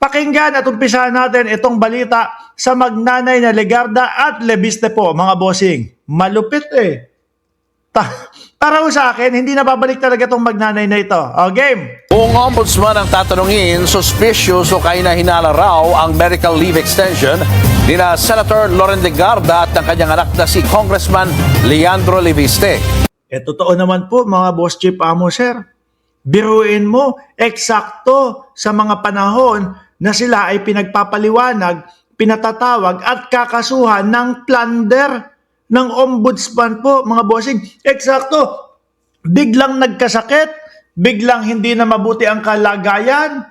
Pakinggan at umpisahan natin itong balita sa magnanay na Legarda at Lebiste po, mga bossing. Malupit eh. Para sa akin, hindi na babalik talaga itong magnanay na ito. O, game! Kung ombudsman ang tatanungin, suspicious o kahinahinala raw ang medical leave extension ni na Senator Loren Legarda at ng kanyang anak na si Congressman Leandro Lebiste. Totoo naman po, mga boss chief amo, sir. Biruin mo, eksakto sa mga panahon na sila ay pinagpapaliwanag, pinatatawag at kakasuhan ng plunder ng ombudsman po, mga bossing. Eksakto, biglang nagkasakit, biglang hindi na mabuti ang kalagayan.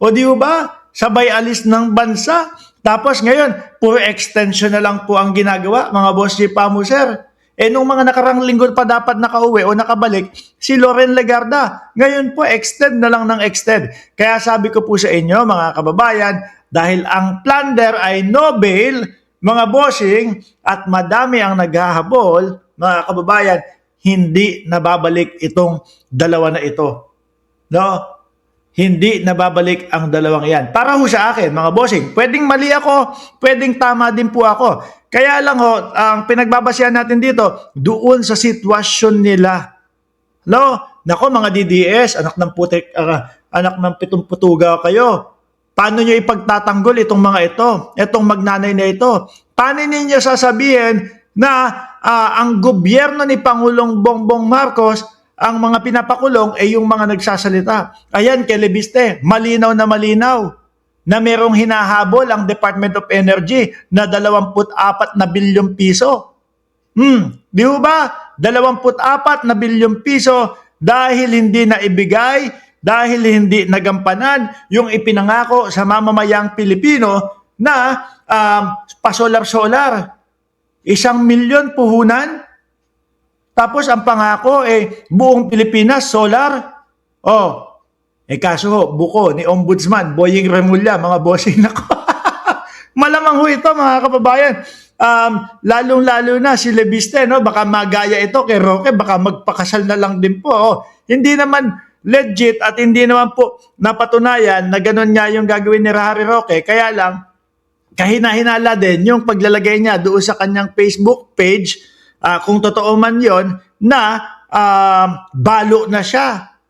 O di ba? Sabay alis ng bansa. Tapos ngayon, puro extension na lang po ang ginagawa, mga boss chief amo, sir. Nung mga nakarang linggo pa dapat nakauwi o nakabalik, si Loren Legarda. Ngayon po, extend na lang ng extend. Kaya sabi ko po sa inyo, mga kababayan, dahil ang plunder ay no bail, mga bossing, at madami ang naghahabol, mga kababayan, hindi nababalik itong dalawa na ito. No? Hindi nababalik ang dalawang yan. Para ho sa akin, mga bossing, pwedeng mali ako, pwedeng tama din po ako. Kaya lang ho, ang pinagbabasihan natin dito, doon sa sitwasyon nila. No? Nako mga DDS, anak ng pitong putuga kayo. Paano nyo ipagtatanggol itong mga ito? Itong magnanay na ito? Paano ninyo sasabihin na ang gobyerno ni Pangulong Bongbong Marcos, ang mga pinapakulong ay yung mga nagsasalita? Ayan, kay Lebiste, malinaw na merong hinahabol ang Department of Energy na 24 na bilyong piso. Di ba? 24 na bilyong piso dahil hindi na ibigay, dahil hindi nagampanan yung ipinangako sa mamamayang Pilipino na pa-solar-solar. 1 milyon puhunan. Tapos ang pangako buong Pilipinas solar. Kaso buko ni Ombudsman Boying Remulla, mga bossing nako. Malamang ho ito, mga kababayan. Lalong-lalo na si Lebiste, no? Baka magaya ito kay Roque, baka magpakasal na lang din po. Hindi naman legit at hindi naman po napatunayan na ganun nga yung gagawin ni Harry Roque. Kaya lang, kahina-hinala din yung paglalagay niya doon sa kanyang Facebook page, kung totoo man yon, na balo na siya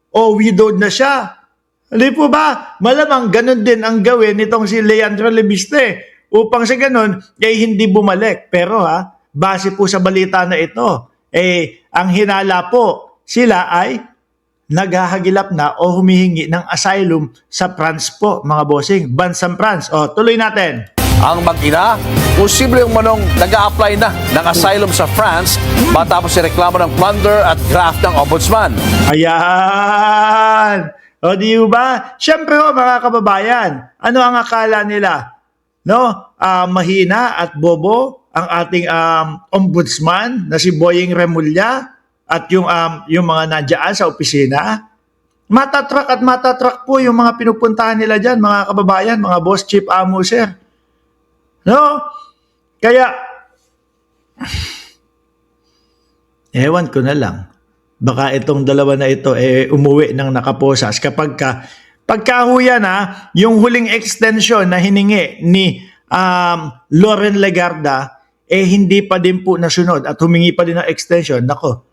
o widowed na siya. Hindi po ba? Malamang ganun din ang gawin nitong si Leandro Lebiste upang sa ganun hindi bumalik. Pero base po sa balita na ito, ang hinala po, sila ay naghahagilap na o humihingi ng asylum sa France po, mga bossing. Bansang France. Tuloy natin. Ang mag-ina, posible yung manong nag-a-apply na ng asylum sa France matapos si reklamo ng plunder at graft ng ombudsman. Ayan! Di ba? Siyempre mga kababayan, ano ang akala nila? No? Mahina at bobo ang ating ombudsman na si Boying Remulla at yung mga nandiyan sa opisina. Matatrak po yung mga pinupuntahan nila dyan, mga kababayan, mga boss chief amo, sir. No? Kaya, ewan ko na lang. Baka itong dalawa na ito umuwi ng nakaposas pagka huyan yung huling extension na hiningi ni Loren Legarda hindi pa din po nasunod at humingi pa din ng extension. Nako,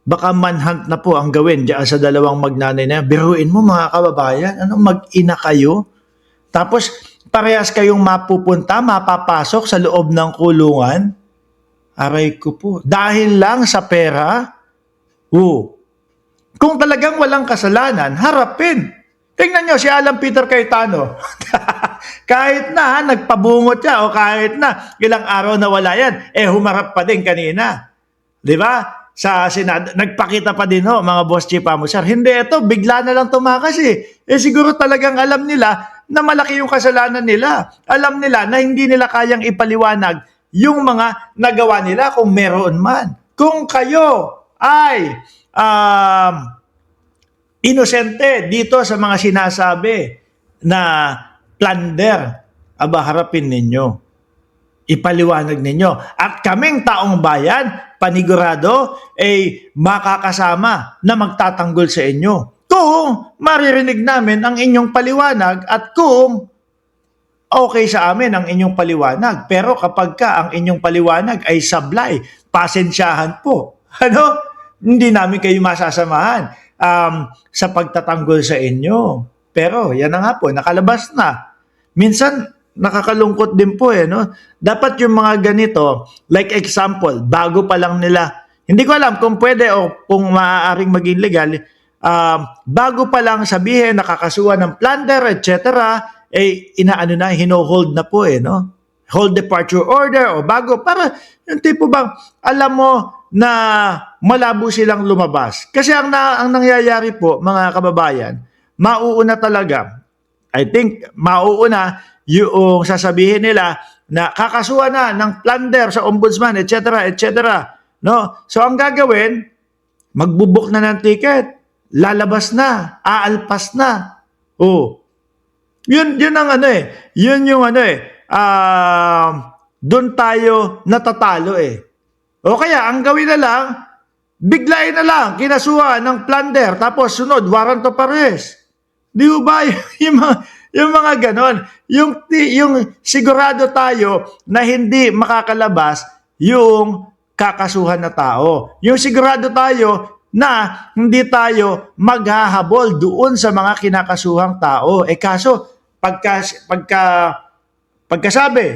baka manhunt na po ang gawin diyan sa dalawang magnanay na. Biruin mo, mga kababayan, mag-ina kayo? Tapos parehas kayong mapapasok sa loob ng kulungan? Aray ko po. Dahil lang sa pera? Kung talagang walang kasalanan, harapin. Tingnan nyo si Alan Peter Cayetano. Kahit na nagpabungot siya o kahit na ilang araw na wala yan, humarap pa din kanina. Di ba? Sa Senado, nagpakita pa din mga boss chief amo, sir. Hindi, ito, bigla na lang tumakas siguro talagang alam nila na malaki yung kasalanan nila. Alam nila na hindi nila kayang ipaliwanag yung mga nagawa nila kung meron man. Kung kayo ay inosente dito sa mga sinasabi na plunder, harapin ninyo. Ipaliwanag ninyo. At kaming taong bayan, panigurado, makakasama na magtatanggol sa inyo. kung maririnig namin ang inyong paliwanag at kung okay sa amin ang inyong paliwanag. Pero kapag ka ang inyong paliwanag ay sablay, pasensyahan po. Ano? Hindi namin kayo masasamahan sa pagtatanggol sa inyo. Pero yan na nga po, nakalabas na. Minsan, nakakalungkot din po no? Dapat yung mga ganito, like example, bago pa lang nila, hindi ko alam kung pwede o kung maaaring maging legal, bago pa lang sabihin, nakakasuhan ng plunder, etc., inaano na, hino-hold na po no? Hold departure order o bago, para yung tipo bang, alam mo na malabo silang lumabas. Kasi ang nangyayari po, mga kababayan, mauuna talaga, I think, mauuna yung sasabihin nila na kakasuhan na ng plunder sa ombudsman, etc., etc., no? So, ang gagawin, magbubuk na ng ticket, lalabas na, aalpas na. Oh. Yun ang yun yung doon tayo natatalo O kaya, ang gawin na lang, biglayin na lang, kinasuhan ng plunder, tapos sunod, warrant of arrest. Di ba? Yung mga ganon. Yung sigurado tayo na hindi makakalabas yung kakasuhan na tao. Yung sigurado tayo na hindi tayo maghahabol doon sa mga kinakasuhang tao. Kaso, pagkasabi,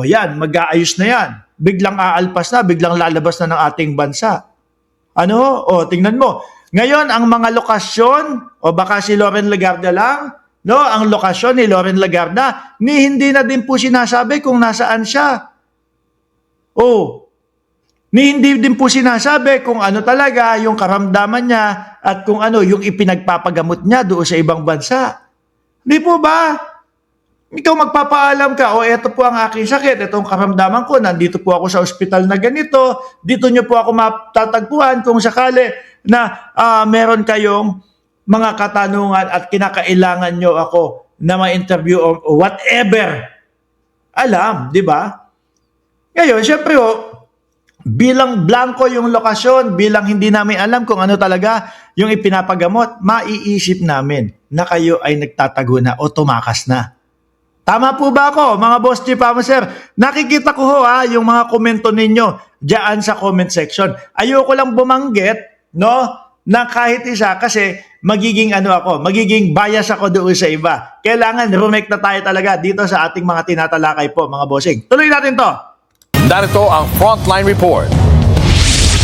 yan, mag-aayos na yan. Biglang aalpas na, biglang lalabas na ng ating bansa. Tingnan mo. Ngayon, ang mga lokasyon, o baka si Loren Legarda lang, no, ang lokasyon ni Loren Legarda, hindi na din po sinasabi kung nasaan siya. Hindi din po sinasabi kung ano talaga yung karamdaman niya at kung ano yung ipinagpapagamot niya doon sa ibang bansa. Di po ba? Ikaw magpapaalam ka, eto po ang aking sakit, itong karamdaman ko, nandito po ako sa ospital na ganito, dito nyo po ako matatagpuan kung sakali na meron kayong mga katanungan at kinakailangan nyo ako na ma-interview o whatever. Alam, di ba? Ngayon, syempre bilang blanco yung lokasyon, bilang hindi namin alam kung ano talaga yung ipinapagamot, maiisip namin na kayo ay nagtatago na o tumakas na. Tama po ba ako, mga Boss Chief Sir? Nakikita ko yung mga komento ninyo diyan sa comment section. Ayoko lang bumanggit, no, na kahit isa kasi magiging magiging bias ako doon sa iba. Kailangan rumake na tayo talaga dito sa ating mga tinatalakay po, mga bossing. Tuloy natin to. Narito ang Frontline Report.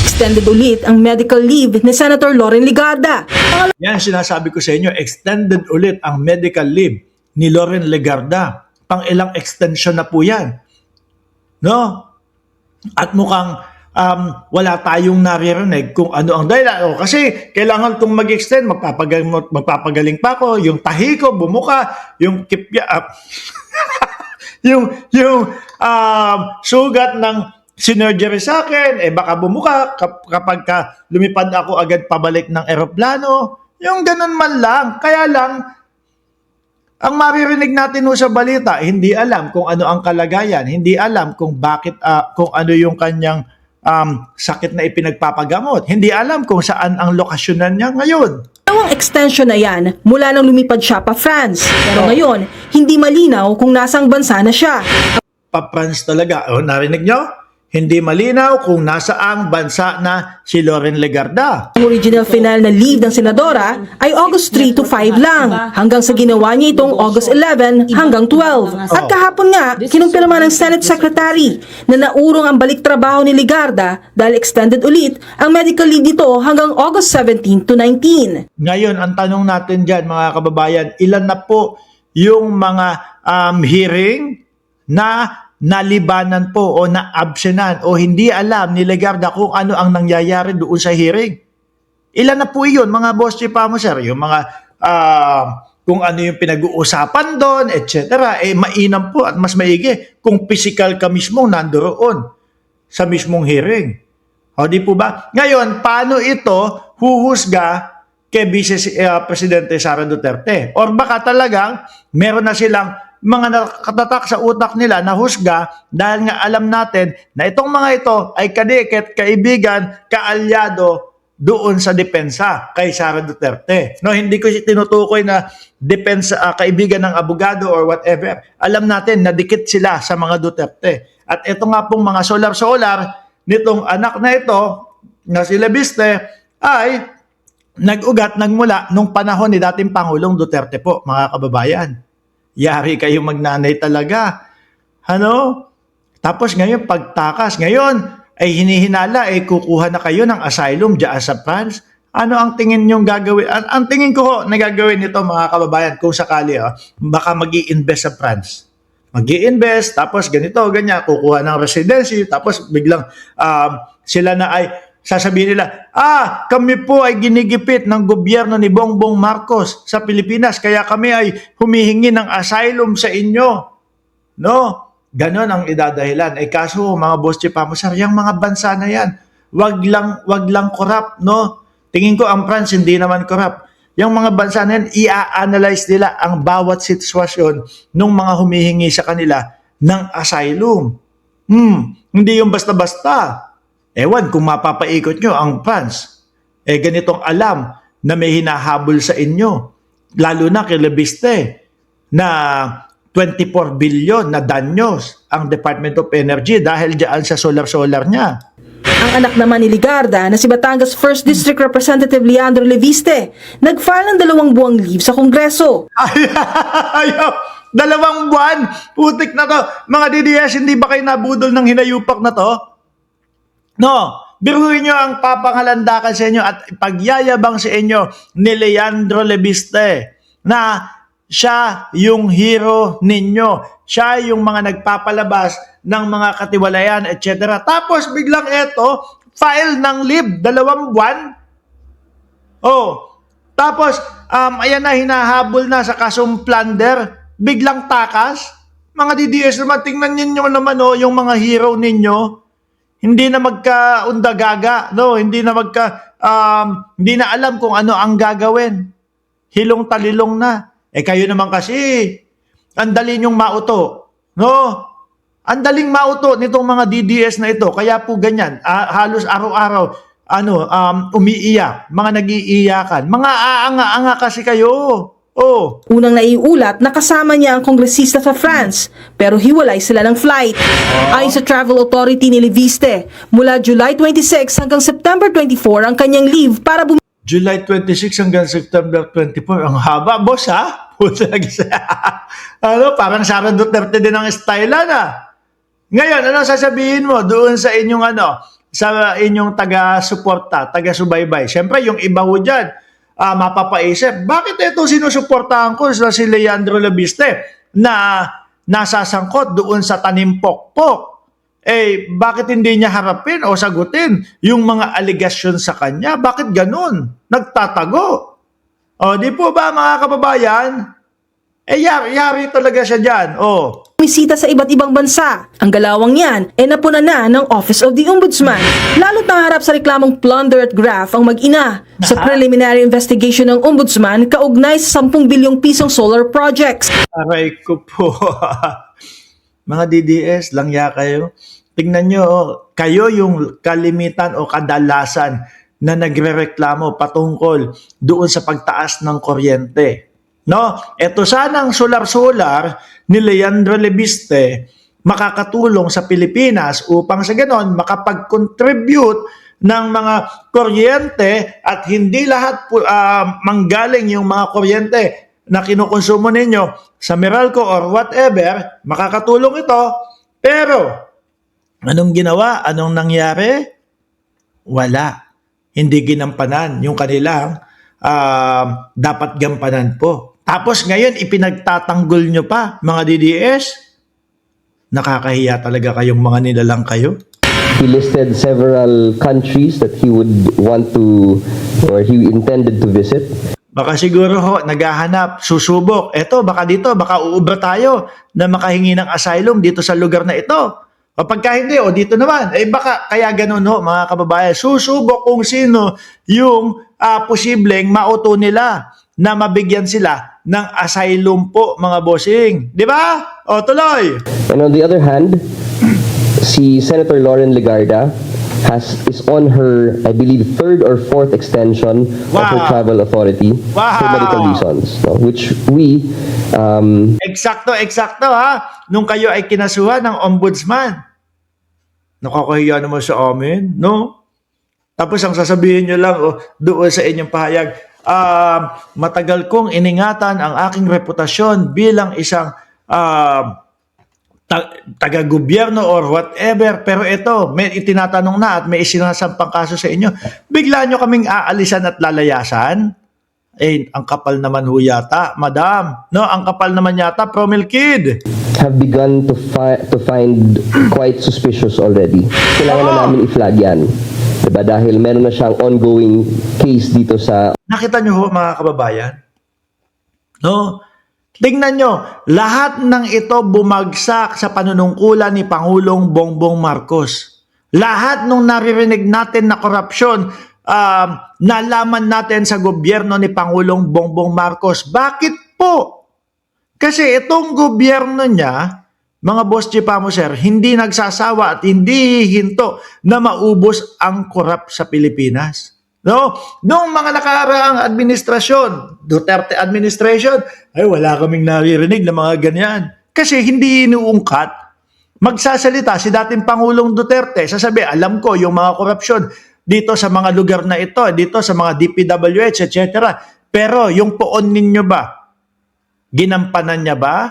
Extended ulit ang medical leave ni Senator Loren Legarda. Yan, sinasabi ko sa inyo, extended ulit ang medical leave ni Loren Legarda. Pang ilang extension na po yan. No? At mukhang wala tayong naririnig kung ano ang dahilan. Kasi kailangan kong mag-extend, magpapagaling pa ako, yung tahi ko, bumuka, yung kipya, yung sugat ng sinergery sa akin, baka bumuka kapag lumipad ako agad pabalik ng eroplano. Yung ganun man lang. Kaya lang, ang maririnig natin sa balita, hindi alam kung ano ang kalagayan, hindi alam kung bakit, kung ano yung kanyang sakit na ipinagpapagamot. Hindi alam kung saan ang lokasyonan niya ngayon. Ang extension na yan mula nang lumipad siya pa France. Pero ngayon, hindi malinaw kung nasang bansa na siya. Pa France talaga. Narinig nyo? Hindi malinaw kung nasaang bansa na si Loren Legarda. Ang original final na leave ng senadora ay August 3 to 5 lang, hanggang sa ginawa niya itong August 11 hanggang 12. At kahapon nga, kinumpirma ng Senate Secretary na naurong ang balik trabaho ni Legarda dahil extended ulit ang medical leave nito hanggang August 17 to 19. Ngayon, ang tanong natin dyan, mga kababayan, ilan na po yung mga hearing na nalibanan po o na-absenan o hindi alam ni Legarda kung ano ang nangyayari doon sa hearing? Ilan na po yun, mga Boss Chief Sir? Yung mga kung ano yung pinag-uusapan doon, etc. Mainam po at mas maigi kung physical ka mismo nandoon sa mismong hearing. Di po ba? Ngayon, paano ito huhusga kay Vice Presidente Sara Duterte? Or baka talagang meron na silang mga nakatatak sa utak nila na husga dahil nga alam natin na itong mga ito ay kadikit, kaibigan, kaalyado doon sa depensa kay Sara Duterte. No, hindi ko tinutukoy na depensa kaibigan ng abogado or whatever. Alam natin na dikit sila sa mga Duterte. At ito nga pong mga solar-solar nitong anak na ito na si Leviste ay nag-ugat nagmula nung panahon ni dating Pangulong Duterte po, mga kababayan. Yari kayo magnanay talaga. Ano? Tapos ngayon pagtakas, ngayon ay hinihinala ay kukuha na kayo ng asylum diyan sa France. Ano ang tingin niyong gagawin? Ang tingin ko na gagawin nito mga kababayan kung sakali baka mag-i-invest sa France. Mag-i-invest tapos ganito, ganyan, kukuha ng residency tapos biglang sila na ay sasabihin nila, kami po ay ginigipit ng gobyerno ni Bongbong Marcos sa Pilipinas kaya kami ay humihingi ng asylum sa inyo. No? Ganon ang idadahilan. Kaso mga boss chief Amusar, yung mga bansa na yan, wag lang corrupt, no? Tingin ko ang France hindi naman corrupt. Yung mga bansa na yan, i-analyze nila ang bawat sitwasyon ng mga humihingi sa kanila ng asylum. Hindi yung basta-basta. Ewan kung mapapaikot nyo ang France. Ganitong alam na may hinahabol sa inyo. Lalo na kay Leviste na 24 billion na danyos ang Department of Energy dahil diyan sa solar-solar niya. Ang anak naman ni Ligarda na si Batangas 1st District Representative Leandro Leviste, nag-file ng 2 buwang leave sa Kongreso. Ayaw! 2 buwan! Putik na to! Mga DDS, hindi ba kayo nabudol ng hinayupak na to? No! Biruin nyo ang papangalandakan sa inyo at pagyayabang sa inyo ni Leandro Leviste na siya yung hero ninyo. Siya yung mga nagpapalabas ng mga katiwalayan, etc. Tapos biglang eto, file ng leave, 2 buwan. Tapos, ayan na, hinahabol na sa kasong plunder, biglang takas. Mga DDS naman, tingnan ninyo naman yung mga hero ninyo. Hindi na magkaundagaga, no? Hindi na alam kung ano ang gagawin. Hilong talilong na. Kayo naman kasi, ang dali nyong mauto. No? Ang daling mauto nitong mga DDS na ito. Kaya po ganyan, halos araw-araw, umiiyak, mga nag-iiyakan. Mga aanga-anga kasi kayo. Unang naiulat na kasama niya ang kongresista sa France, pero hiwalay sila ng flight. Ayon sa Travel Authority ni Leviste, mula July 26 hanggang September 24 ang kanyang leave para July 26 hanggang September 24. Ang haba, boss, ha? Parang Sara Duterte din ang style na. Ngayon, ano sasabihin mo doon sa inyong sa inyong taga-suporta, taga-subaybay? Siyempre, yung iba ho dyan, mapapaisip, bakit ito sinusuportahan ko sa si Leandro Leviste na nasasangkot doon sa tanim pokpok? Bakit hindi niya harapin o sagutin yung mga aligasyon sa kanya? Bakit ganun? Nagtatago. Di po ba mga kababayan? Yari talaga siya dyan. bumisita sa iba't ibang bansa. Ang galawang yan napuna na ng Office of the Ombudsman. Lalo't nangarap sa reklamong plunder at graft ang mag-ina sa preliminary investigation ng Ombudsman kaugnay sa 10 bilyong pisong solar projects. Aray ko po. Mga DDS, langya kayo. Tingnan nyo, kayo yung kalimitan o kadalasan na nagrereklamo patungkol doon sa pagtaas ng kuryente. No? Ito sanang solar-solar ni Leandro Leviste makakatulong sa Pilipinas upang sa ganon makapag-contribute ng mga kuryente at hindi lahat manggaling yung mga kuryente na kinukonsumo ninyo sa Meralco or whatever, makakatulong ito. Pero, anong ginawa? Anong nangyari? Wala. Hindi ginampanan yung kanilang dapat gampanan po. Tapos ngayon, ipinagtatanggol nyo pa, mga DDS. Nakakahiya talaga kayong mga nilalang kayo. He listed several countries that he would want to, or he intended to visit. Baka siguro ho, naghahanap, susubok. Eto, baka dito, baka uubra tayo na makahingi ng asylum dito sa lugar na ito. O pagka hindi, o dito naman. Baka kaya ganun ho, mga kababayan. Susubok kung sino yung posibleng mauto nila na mabigyan sila ng asylum po, mga bossing. Di ba? O, tuloy! And on the other hand, si Senator Loren Legarda is on her, I believe, third or fourth extension of her Wow. travel authority for Wow. medical reasons, no? Which we Eksakto ha, nung kayo ay kinasuhan ng ombudsman. Nakakahiya naman sa amin, no? Tapos ang sasabihin nyo lang doon sa inyong pahayag, matagal kong iningatan ang aking reputasyon bilang isang taga-gobyerno or whatever, pero ito, may itinatanong na at may isinasampang kaso sa inyo. Bigla nyo kaming aalisan at lalayasan? Ang kapal naman ho yata, madam. No, ang kapal naman yata, Promil Kid. have begun to find quite suspicious already. Kailangan na namin i-flag yan. Diba? Dahil meron na siyang ongoing case dito sa Nakita nyo ho, mga kababayan? No? Tingnan nyo, lahat ng ito bumagsak sa panunungkulan ni Pangulong Bongbong Marcos. Lahat nung naririnig natin na korupsyon, nalaman natin sa gobyerno ni Pangulong Bongbong Marcos. Bakit po? Kasi itong gobyerno niya, mga boss Chipamo sir, hindi nagsasawa at hindi hinto na maubos ang korap sa Pilipinas. No? Noong mga nakaraang administrasyon, Duterte administration, ay wala kaming naririnig na mga ganyan. Kasi hindi inuungkat. Magsasalita si dating Pangulong Duterte, sasabi, alam ko yung mga korupsyon dito sa mga lugar na ito, dito sa mga DPWH, etc. Pero yung poon ninyo ba, ginampanan niya ba?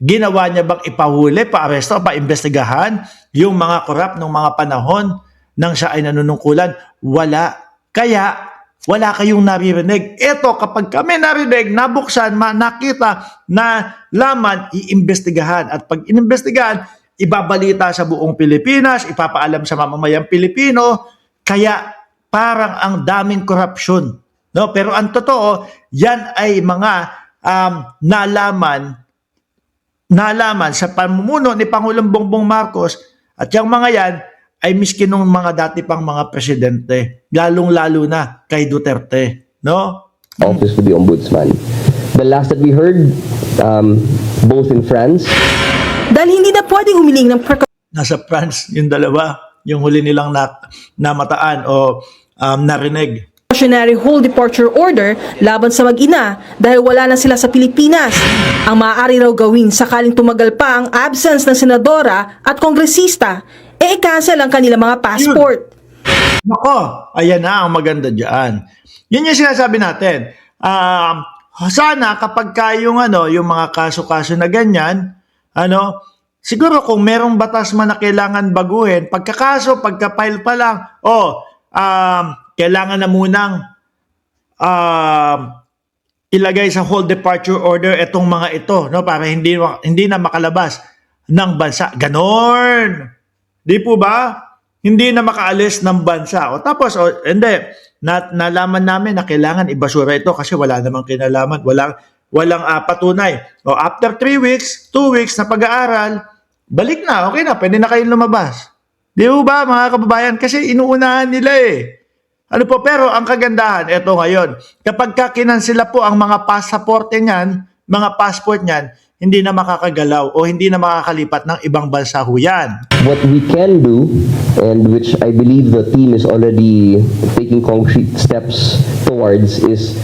Ginawa niya bang ipahuli, paaresto, paimbestigahan yung mga korap ng mga panahon nang siya ay nanunungkulan? Wala. Kaya, wala kayong naririnig. Ito, kapag kami narinig, nabuksan, nakita na laman, iimbestigahan. At pag inimbestigahan, ibabalita sa buong Pilipinas, ipapaalam sa mamamayang Pilipino. Kaya, parang ang daming korupsyon. No? Pero ang totoo, yan ay mga nalaman sa pamumuno ni Pangulong Bongbong Marcos at yung mga yan ay miskin nung mga dati pang mga presidente, lalong-lalo na kay Duterte, no? office of the Ombudsman. The last that we heard, both in France, Dahil hindi na pwedeng humiling ng Nasa France yung dalawa, yung huli nilang namataan o narinig. precautionary whole departure order laban sa mag-ina dahil wala na sila sa Pilipinas. Ang maaari raw gawin sakaling tumagal pa ang absence ng senadora at kongresista, i-cancel ang kanilang mga passport. Nako, ayan na ang maganda dyan. Yun yung sinasabi natin. Sana kapag yung mga kaso-kaso na ganyan, siguro kung merong batas man na kailangan baguhin, pagka-file pa lang, kailangan na munang ilagay sa whole departure order itong mga ito, no, para hindi na makalabas ng bansa. Ganon. Di po ba? Hindi na makaalis ng bansa. Tapos, hindi. Nalaman namin na kailangan ibasura ito kasi wala namang kinalaman. Walang patunay. After 3 weeks, 2 weeks na pag-aaral, balik na. Okay na. Pwede na kayong lumabas. Di po ba, mga kababayan? Kasi inuunahan nila pero ang kagandahan, eto ngayon, kapag kinansela po ang mga pasaporte niyan, mga passport niyan, hindi na makakagalaw o hindi na makakalipat ng ibang bansa ho yan. what we can do, and which I believe the team is already taking concrete steps towards, is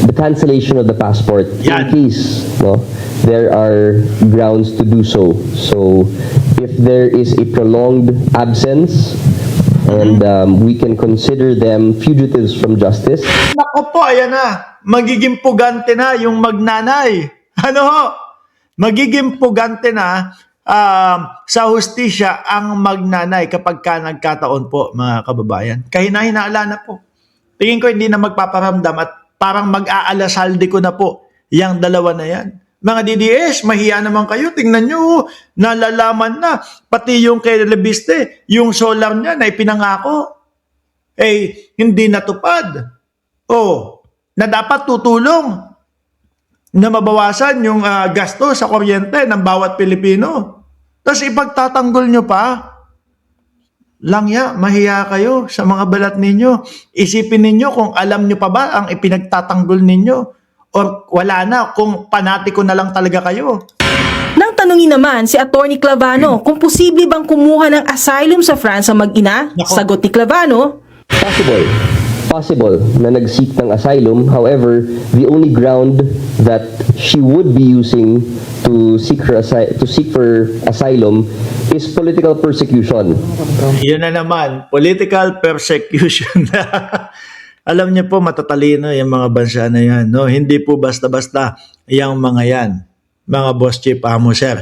the cancellation of the passport Yan. in case there are grounds to do so. So, if there is a prolonged absence, and we can consider them fugitives from justice, Nako po, ayan na. Magiging pugante na yung magnanay. Magiging pugante na sa hustisya ang magnanay kapag nagkataon po, mga kababayan. Kahina-hinala na po. Tingin ko hindi na magpaparamdam at parang mag-aalasaldi ko na po yung dalawa na yan. Mga DDS, mahiya naman kayo. Tingnan nyo, nalalaman na. Pati yung kay Lebiste, yung solar niya na ipinangako, hindi natupad. Na dapat tutulong na mabawasan yung gasto sa kuryente ng bawat Pilipino. Tapos ipagtatanggol nyo pa. Langya, mahiya kayo sa mga balat ninyo. Isipin ninyo kung alam nyo pa ba ang ipinagtatanggol ninyo. Or wala na, kung panatiko na lang talaga kayo. Nang tanungin naman si Attorney Clavano kung posible bang kumuha ng asylum sa France ang mag-ina, sagot ni Clavano, Possible na nag-seek ng asylum. However, the only ground that she would be using to seek for asylum is political persecution. Yun na naman, political persecution. Alam niyo po, matatalino yung mga bansa na yan. No? Hindi po basta-basta yung mga yan, mga boss chief amo, sir.